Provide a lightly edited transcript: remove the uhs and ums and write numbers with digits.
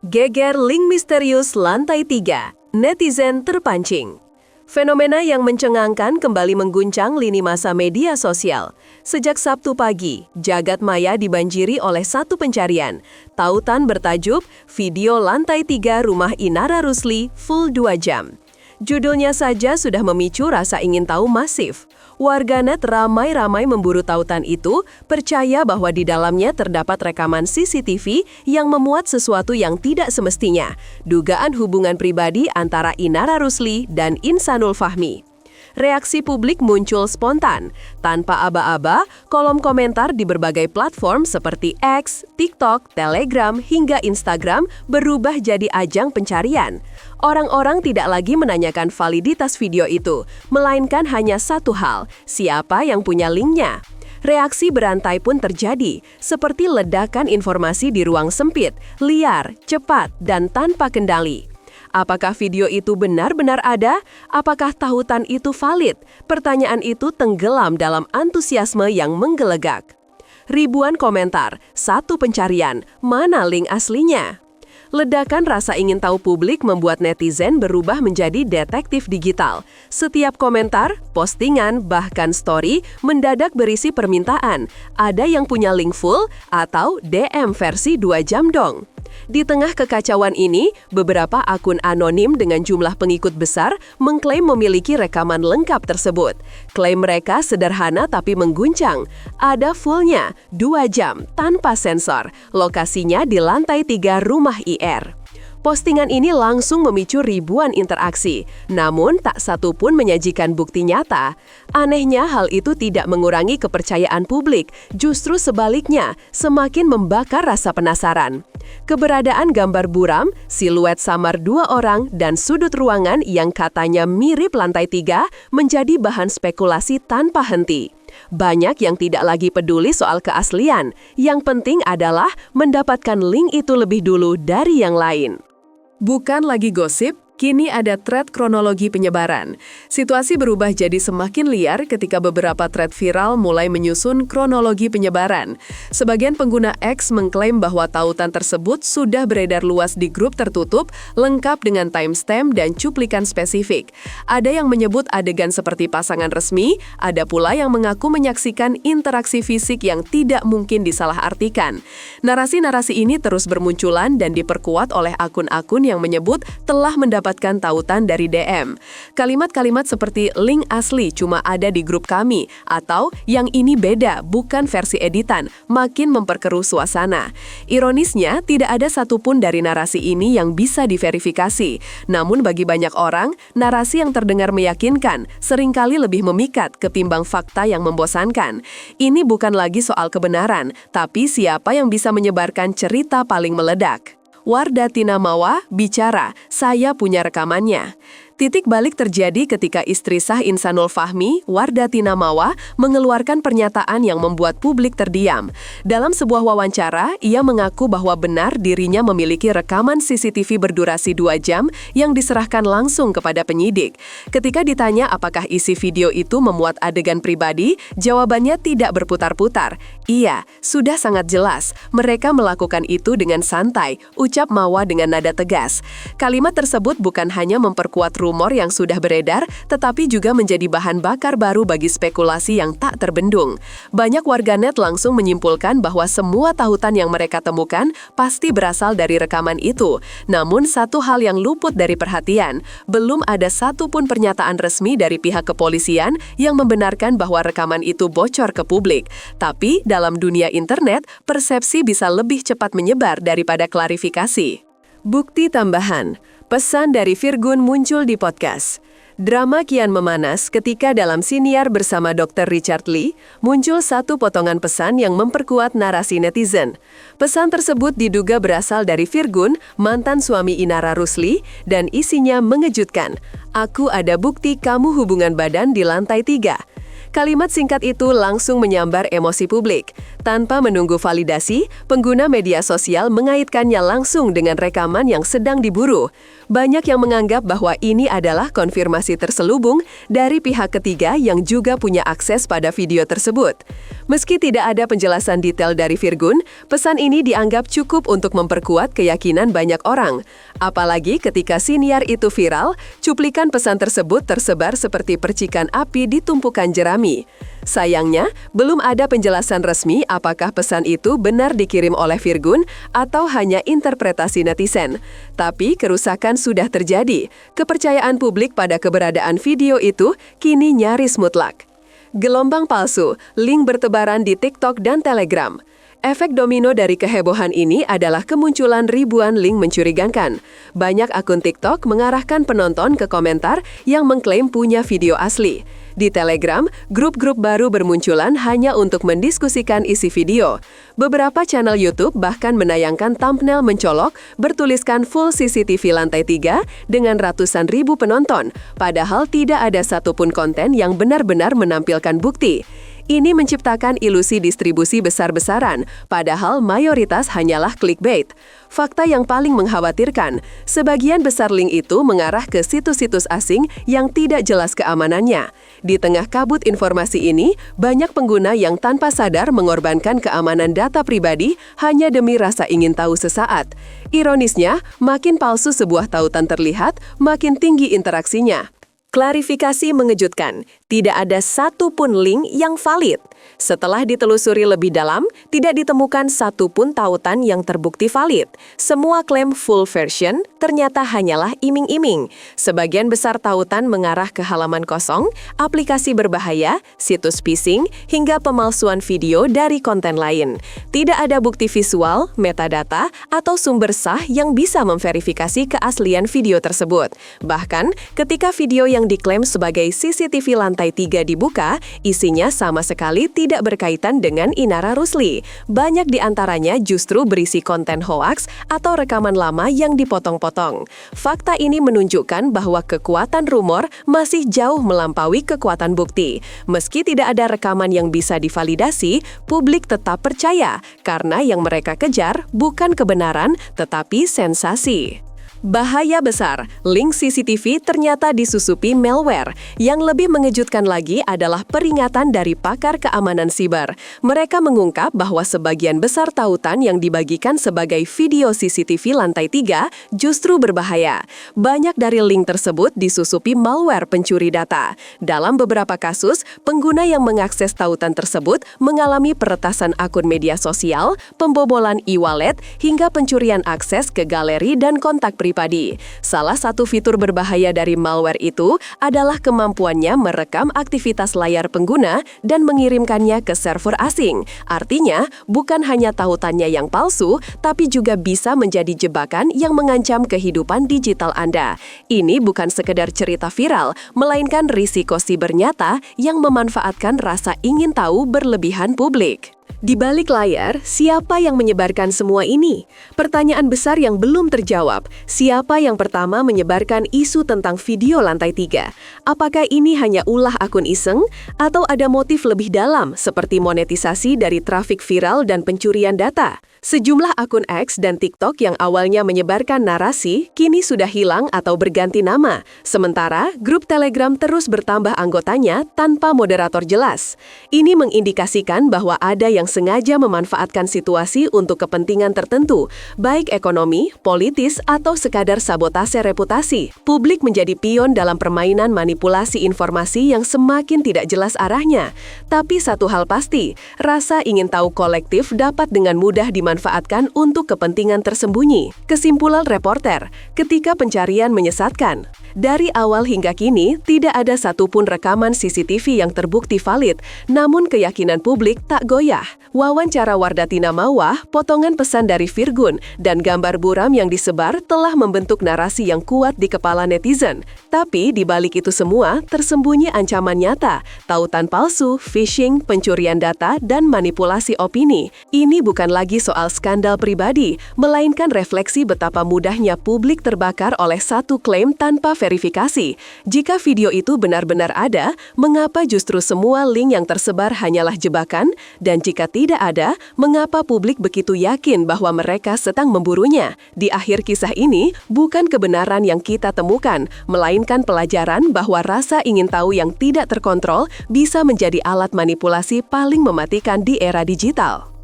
Geger link misterius lantai 3, netizen terpancing. Fenomena yang mencengangkan kembali mengguncang lini masa media sosial. Sejak Sabtu pagi, jagat maya dibanjiri oleh satu pencarian. Tautan bertajuk, video lantai 3 rumah Inara Rusli full 2 jam. Judulnya saja sudah memicu rasa ingin tahu masif. Warganet ramai-ramai memburu tautan itu, percaya bahwa di dalamnya terdapat rekaman CCTV yang memuat sesuatu yang tidak semestinya, dugaan hubungan pribadi antara Inara Rusli dan Insanul Fahmi. Reaksi publik muncul spontan. Tanpa aba-aba, kolom komentar di berbagai platform seperti X, TikTok, Telegram, hingga Instagram berubah jadi ajang pencarian. Orang-orang tidak lagi menanyakan validitas video itu, melainkan hanya satu hal, siapa yang punya linknya. Reaksi berantai pun terjadi, seperti ledakan informasi di ruang sempit, liar, cepat, dan tanpa kendali. Apakah video itu benar-benar ada? Apakah tautan itu valid? Pertanyaan itu tenggelam dalam antusiasme yang menggelegak. Ribuan komentar, satu pencarian, mana link aslinya? Ledakan rasa ingin tahu publik membuat netizen berubah menjadi detektif digital. Setiap komentar, postingan, bahkan story mendadak berisi permintaan. Ada yang punya link full atau DM versi 2 jam dong. Di tengah kekacauan ini, beberapa akun anonim dengan jumlah pengikut besar mengklaim memiliki rekaman lengkap tersebut. Klaim mereka sederhana tapi mengguncang. Ada fullnya, 2 jam, tanpa sensor. Lokasinya di lantai 3 rumah IR. Postingan ini langsung memicu ribuan interaksi, namun tak satu pun menyajikan bukti nyata. Anehnya hal itu tidak mengurangi kepercayaan publik, justru sebaliknya, semakin membakar rasa penasaran. Keberadaan gambar buram, siluet samar 2 orang, dan sudut ruangan yang katanya mirip lantai 3 menjadi bahan spekulasi tanpa henti. Banyak yang tidak lagi peduli soal keaslian, yang penting adalah mendapatkan link itu lebih dulu dari yang lain. Bukan lagi gosip, kini ada thread kronologi penyebaran. Situasi berubah jadi semakin liar ketika beberapa thread viral mulai menyusun kronologi penyebaran. Sebagian pengguna X mengklaim bahwa tautan tersebut sudah beredar luas di grup tertutup, lengkap dengan timestamp dan cuplikan spesifik. Ada yang menyebut adegan seperti pasangan resmi, ada pula yang mengaku menyaksikan interaksi fisik yang tidak mungkin disalahartikan. Narasi-narasi ini terus bermunculan dan diperkuat oleh akun-akun yang menyebut telah mendapatkan tautan dari DM. Kalimat-kalimat seperti link asli cuma ada di grup kami atau yang ini beda, bukan versi editan, makin memperkeruh suasana. Ironisnya, tidak ada satupun dari narasi ini yang bisa diverifikasi. Namun bagi banyak orang, narasi yang terdengar meyakinkan seringkali lebih memikat ketimbang fakta yang membosankan. Ini bukan lagi soal kebenaran, tapi siapa yang bisa menyebarkan cerita paling meledak. Wardah Tina Mawah bicara, saya punya rekamannya. Titik balik terjadi ketika istri sah Insanul Fahmi, Wardah Tina Mawah, mengeluarkan pernyataan yang membuat publik terdiam. Dalam sebuah wawancara, ia mengaku bahwa benar dirinya memiliki rekaman CCTV berdurasi 2 jam yang diserahkan langsung kepada penyidik. Ketika ditanya apakah isi video itu memuat adegan pribadi, jawabannya tidak berputar-putar. Iya, sudah sangat jelas. Mereka melakukan itu dengan santai, ucap Mawah dengan nada tegas. Kalimat tersebut bukan hanya memperkuat rumor yang sudah beredar, tetapi juga menjadi bahan bakar baru bagi spekulasi yang tak terbendung. Banyak warganet langsung menyimpulkan bahwa semua tautan yang mereka temukan pasti berasal dari rekaman itu. Namun satu hal yang luput dari perhatian, belum ada satupun pernyataan resmi dari pihak kepolisian yang membenarkan bahwa rekaman itu bocor ke publik. Tapi dalam dunia internet, persepsi bisa lebih cepat menyebar daripada klarifikasi. Bukti tambahan. Pesan dari Virgun muncul di podcast. Drama kian memanas ketika dalam siniar bersama Dr. Richard Lee, muncul satu potongan pesan yang memperkuat narasi netizen. Pesan tersebut diduga berasal dari Virgun, mantan suami Inara Rusli, dan isinya mengejutkan. Aku ada bukti kamu hubungan badan di lantai 3. Kalimat singkat itu langsung menyambar emosi publik. Tanpa menunggu validasi, pengguna media sosial mengaitkannya langsung dengan rekaman yang sedang diburu. Banyak yang menganggap bahwa ini adalah konfirmasi terselubung dari pihak ketiga yang juga punya akses pada video tersebut. Meski tidak ada penjelasan detail dari Virgun, pesan ini dianggap cukup untuk memperkuat keyakinan banyak orang. Apalagi ketika siniar itu viral, cuplikan pesan tersebut tersebar seperti percikan api di tumpukan jerami. Sayangnya, belum ada penjelasan resmi apakah pesan itu benar dikirim oleh Virgun atau hanya interpretasi netizen. Tapi kerusakan sudah terjadi. Kepercayaan publik pada keberadaan video itu kini nyaris mutlak. Gelombang palsu, link bertebaran di TikTok dan Telegram. Efek domino dari kehebohan ini adalah kemunculan ribuan link mencurigakan. Banyak akun TikTok mengarahkan penonton ke komentar yang mengklaim punya video asli. Di Telegram, grup-grup baru bermunculan hanya untuk mendiskusikan isi video. Beberapa channel YouTube bahkan menayangkan thumbnail mencolok bertuliskan full CCTV lantai 3 dengan ratusan ribu penonton, padahal tidak ada satupun konten yang benar-benar menampilkan bukti. Ini menciptakan ilusi distribusi besar-besaran, padahal mayoritas hanyalah clickbait. Fakta yang paling mengkhawatirkan, sebagian besar link itu mengarah ke situs-situs asing yang tidak jelas keamanannya. Di tengah kabut informasi ini, banyak pengguna yang tanpa sadar mengorbankan keamanan data pribadi hanya demi rasa ingin tahu sesaat. Ironisnya, makin palsu sebuah tautan terlihat, makin tinggi interaksinya. Klarifikasi mengejutkan, tidak ada satupun link yang valid. Setelah ditelusuri lebih dalam, tidak ditemukan satupun tautan yang terbukti valid. Semua klaim full version ternyata hanyalah iming-iming. Sebagian besar tautan mengarah ke halaman kosong, aplikasi berbahaya, situs phishing, hingga pemalsuan video dari konten lain. Tidak ada bukti visual, metadata, atau sumber sah yang bisa memverifikasi keaslian video tersebut. Bahkan, ketika video yang diklaim sebagai CCTV lantai 3 dibuka, isinya sama sekali tidak berkaitan dengan Inara Rusli. Banyak di antaranya justru berisi konten hoaks atau rekaman lama yang dipotong-potong. Fakta ini menunjukkan bahwa kekuatan rumor masih jauh melampaui kekuatan bukti. Meski tidak ada rekaman yang bisa divalidasi, publik tetap percaya karena yang mereka kejar bukan kebenaran tetapi sensasi. Bahaya besar, link CCTV ternyata disusupi malware. Yang lebih mengejutkan lagi adalah peringatan dari pakar keamanan siber. Mereka mengungkap bahwa sebagian besar tautan yang dibagikan sebagai video CCTV lantai 3 justru berbahaya. Banyak dari link tersebut disusupi malware pencuri data. Dalam beberapa kasus, pengguna yang mengakses tautan tersebut mengalami peretasan akun media sosial, pembobolan e-wallet, hingga pencurian akses ke galeri dan kontak pribadi. Salah satu fitur berbahaya dari malware itu adalah kemampuannya merekam aktivitas layar pengguna dan mengirimkannya ke server asing. Artinya, bukan hanya tautannya yang palsu, tapi juga bisa menjadi jebakan yang mengancam kehidupan digital Anda. Ini bukan sekedar cerita viral, melainkan risiko siber nyata yang memanfaatkan rasa ingin tahu berlebihan publik. Di balik layar, siapa yang menyebarkan semua ini? Pertanyaan besar yang belum terjawab, siapa yang pertama menyebarkan isu tentang video lantai 3? Apakah ini hanya ulah akun iseng? Atau ada motif lebih dalam seperti monetisasi dari trafik viral dan pencurian data? Sejumlah akun X dan TikTok yang awalnya menyebarkan narasi, kini sudah hilang atau berganti nama. Sementara, grup Telegram terus bertambah anggotanya tanpa moderator jelas. Ini mengindikasikan bahwa ada yang sengaja memanfaatkan situasi untuk kepentingan tertentu, baik ekonomi, politis, atau sekadar sabotase reputasi. Publik menjadi pion dalam permainan manipulasi informasi yang semakin tidak jelas arahnya. Tapi satu hal pasti, rasa ingin tahu kolektif dapat dengan mudah dimanfaatkan untuk kepentingan tersembunyi. Kesimpulan reporter, ketika pencarian menyesatkan. Dari awal hingga kini, tidak ada satupun rekaman CCTV yang terbukti valid, namun keyakinan publik tak goyah. Wawancara Wardatina Mawah, potongan pesan dari Virgun, dan gambar buram yang disebar telah membentuk narasi yang kuat di kepala netizen. Tapi di balik itu semua, tersembunyi ancaman nyata, tautan palsu, phishing, pencurian data, dan manipulasi opini. Ini bukan lagi soal soal skandal pribadi, melainkan refleksi betapa mudahnya publik terbakar oleh satu klaim tanpa verifikasi. Jika video itu benar-benar ada, mengapa justru semua link yang tersebar hanyalah jebakan? Dan jika tidak ada, mengapa publik begitu yakin bahwa mereka sedang memburunya? Di akhir kisah ini, bukan kebenaran yang kita temukan, melainkan pelajaran bahwa rasa ingin tahu yang tidak terkontrol bisa menjadi alat manipulasi paling mematikan di era digital.